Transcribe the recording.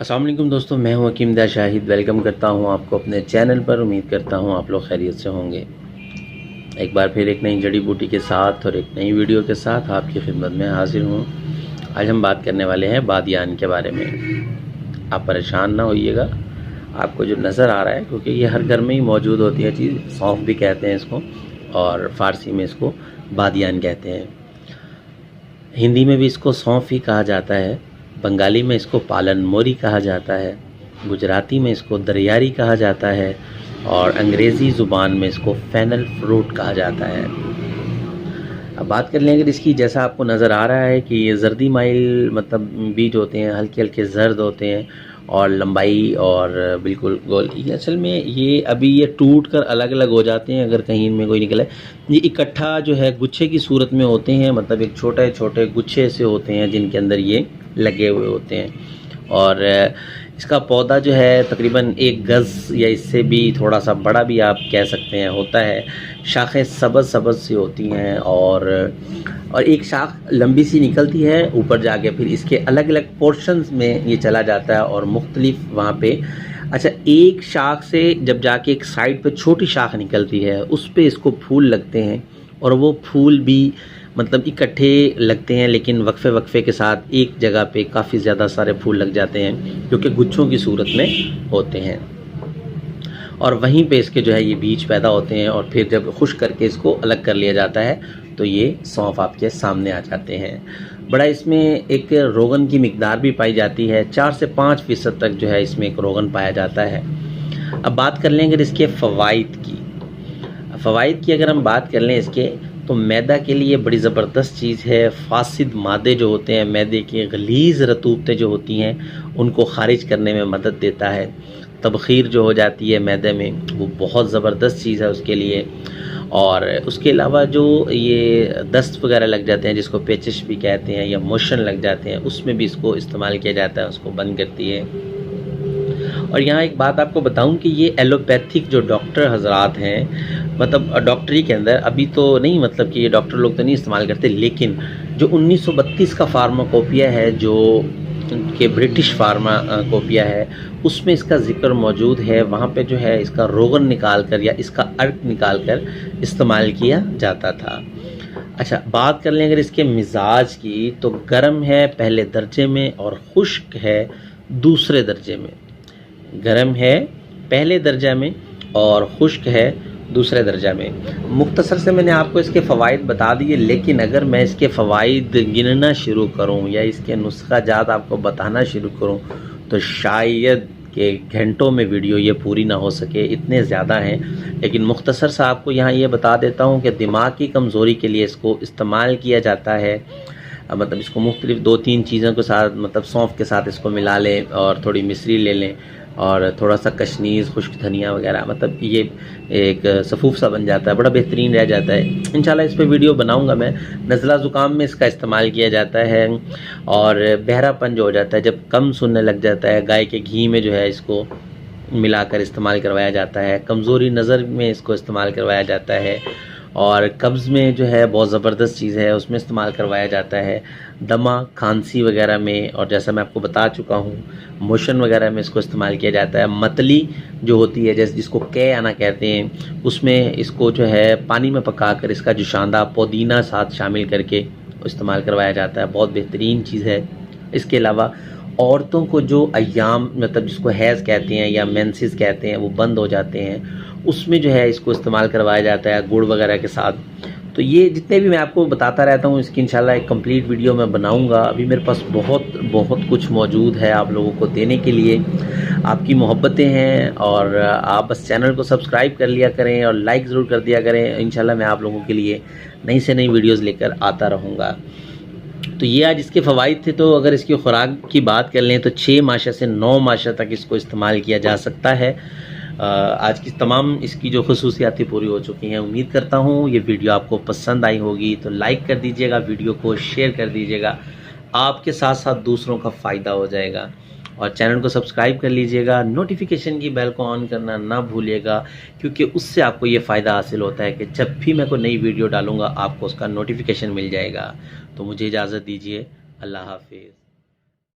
अस्सलाम वालेकुम दोस्तों, मैं हूं हकीम दा शाहिद। वेलकम करता हूं आपको अपने चैनल पर। उम्मीद करता हूं आप लोग खैरियत से होंगे। एक बार फिर एक नई जड़ी बूटी के साथ और एक नई वीडियो के साथ आपकी खिदमत में हाजिर हूं। आज हम बात करने वाले हैं बादियान के बारे में। आप परेशान ना होइएगा, आपको जो नज़र आ रहा है क्योंकि ये हर घर में ही मौजूद होती है चीज़, सौंफ भी कहते हैं इसको और फ़ारसी में इसको बादियान कहते हैं। हिंदी में भी इसको सौंफ ही कहा जाता है, बंगाली में इसको पालन मोरी कहा जाता है, गुजराती में इसको दरियारी कहा जाता है और अंग्रेज़ी ज़ुबान में इसको फेनल फ्रूट कहा जाता है। अब बात कर लें अगर इसकी, जैसा आपको नज़र आ रहा है कि ये जर्दी माइल मतलब बीज होते हैं, हल्के हल्के जर्द होते हैं और लंबाई और बिल्कुल गोल। ये असल में ये अभी ये टूट कर अलग अलग हो जाते हैं अगर कहीं इनमें कोई निकले। ये इकट्ठा जो है गुच्छे की सूरत में होते हैं, मतलब एक छोटे छोटे गुच्छे से होते हैं जिनके अंदर ये लगे हुए होते हैं। और इसका पौधा जो है तकरीबन 1 गज़ या इससे भी थोड़ा सा बड़ा भी आप कह सकते हैं होता है। शाखें सबज सबज सी होती हैं और एक शाख लंबी सी निकलती है ऊपर जाके, फिर इसके अलग अलग पोर्शंस में ये चला जाता है और मुख्तलिफ वहाँ पे। अच्छा, एक शाख से जब जाके एक साइड पे छोटी शाख निकलती है उस पे इसको फूल लगते हैं और वो फूल भी मतलब इकट्ठे लगते हैं, लेकिन वक्फे वक्फे के साथ एक जगह पे काफ़ी ज़्यादा सारे फूल लग जाते हैं जो कि गुच्छों की सूरत में होते हैं। और वहीं पे इसके जो है ये बीज पैदा होते हैं और फिर जब खुश्क करके इसको अलग कर लिया जाता है तो ये सौंफ आपके सामने आ जाते हैं। बड़ा इसमें एक रोगन की मिकदार भी पाई जाती है, 4 से 5% तक जो है इसमें एक रोगन पाया जाता है। अब बात कर लें अगर इसके फ़वाइद की अगर हम बात कर लें इसके, तो मैदा के लिए बड़ी ज़बरदस्त चीज़ है। फासिद मादे जो होते हैं, मैदे की गलीज़ रतूबतें जो होती हैं उनको ख़ारिज करने में मदद देता है। तबख़ीर जो हो जाती है मैदे में, वो बहुत ज़बरदस्त चीज़ है उसके लिए। और उसके अलावा जो ये दस्त वगैरह लग जाते हैं जिसको पेचिश भी कहते हैं या मोशन लग जाते हैं, उसमें भी इसको इस्तेमाल किया जाता है, उसको बंद करती है। और यहाँ एक बात आपको बताऊं कि ये एलोपैथिक जो डॉक्टर हजरात हैं, मतलब डॉक्टरी के अंदर अभी तो नहीं, मतलब कि ये डॉक्टर लोग तो नहीं इस्तेमाल करते, लेकिन जो 1932 का फार्माकोपिया है जो कि ब्रिटिश फार्माकोपिया है, उसमें इसका ज़िक्र मौजूद है। वहाँ पे जो है इसका रोगन निकाल कर या इसका अर्क निकाल कर इस्तेमाल किया जाता था। अच्छा, बात कर लें अगर इसके मिजाज की, तो गर्म है पहले दर्जे में और खुश्क है दूसरे दर्जे में। गर्म है पहले दर्जा में और खुश्क है दूसरे दर्जा में। मुख्तसर से मैंने आपको इसके फ़वाइद बता दिए, लेकिन अगर मैं इसके फ़वाइद गिनना शुरू करूं या इसके नुस्खा जात आपको बताना शुरू करूं तो शायद कि घंटों में वीडियो ये पूरी ना हो सके, इतने ज़्यादा हैं। लेकिन मुख्तसर से आपको यहाँ ये बता देता हूँ कि दिमाग की कमज़ोरी के लिए इसको इस्तेमाल किया जाता है। मतलब इसको मुख्तलिफ़ 2-3 चीज़ों के साथ, मतलब सौंफ के साथ इसको मिला लें और थोड़ी मिश्री ले लें और थोड़ा सा कशनीज़, खुश्क धनिया वगैरह, मतलब ये एक सफ़ूफ सा बन जाता है, बड़ा बेहतरीन रह जाता है। इंशाल्लाह इस पे वीडियो बनाऊंगा मैं। नज़ला ज़ुकाम में इसका इस्तेमाल किया जाता है और बहरापन जो हो जाता है, जब कम सुनने लग जाता है, गाय के घी में जो है इसको मिलाकर इस्तेमाल करवाया जाता है। कमज़ोरी नज़र में इसको इस्तेमाल करवाया जाता है और कब्ज़ में जो है बहुत ज़बरदस्त चीज़ है, उसमें इस्तेमाल करवाया जाता है। दमा, खांसी वगैरह में, और जैसा मैं आपको बता चुका हूँ मोशन वगैरह में इसको इस्तेमाल किया जाता है। मतली जो होती है, जैसे जिसको कै आना कहते हैं, उसमें इसको जो है पानी में पकाकर इसका जुशांदा पुदीना साथ शामिल करके इस्तेमाल करवाया जाता है। बहुत बेहतरीन चीज़ है। इसके अलावा औरतों को जो अय्याम, मतलब जिसको हैज़ कहते हैं या मेंसेस कहते हैं, वो बंद हो जाते हैं, उसमें जो है इसको इस्तेमाल करवाया जाता है गुड़ वगैरह के साथ। तो ये जितने भी मैं आपको बताता रहता हूँ, इसकी इंशाल्लाह एक कंप्लीट वीडियो मैं बनाऊँगा। अभी मेरे पास बहुत कुछ मौजूद है आप लोगों को देने के लिए। आपकी मोहब्बतें हैं और आप बस चैनल को सब्सक्राइब कर लिया करें और लाइक ज़रूर कर दिया करें। इंशाल्लाह मैं आप लोगों के लिए नई से नई वीडियोज़ लेकर आता रहूँगा। तो ये आज इसके फ़वाइद थे। तो अगर इसकी खुराक की बात कर लें तो 6 माशा से 9 माशा तक इसको इस्तेमाल किया जा सकता है। आज की तमाम इसकी जो खसूसियातें पूरी हो चुकी हैं। उम्मीद करता हूँ ये वीडियो आपको पसंद आई होगी, तो लाइक कर दीजिएगा, वीडियो को शेयर कर दीजिएगा, आपके साथ साथ दूसरों का फ़ायदा हो जाएगा। और चैनल को सब्सक्राइब कर लीजिएगा, नोटिफिकेशन की बेल को ऑन करना ना भूलिएगा, क्योंकि उससे आपको ये फ़ायदा हासिल होता है कि जब भी मैं कोई नई वीडियो डालूँगा आपको उसका नोटिफिकेशन मिल जाएगा। तो मुझे इजाज़त दीजिए, अल्लाह हाफिज़।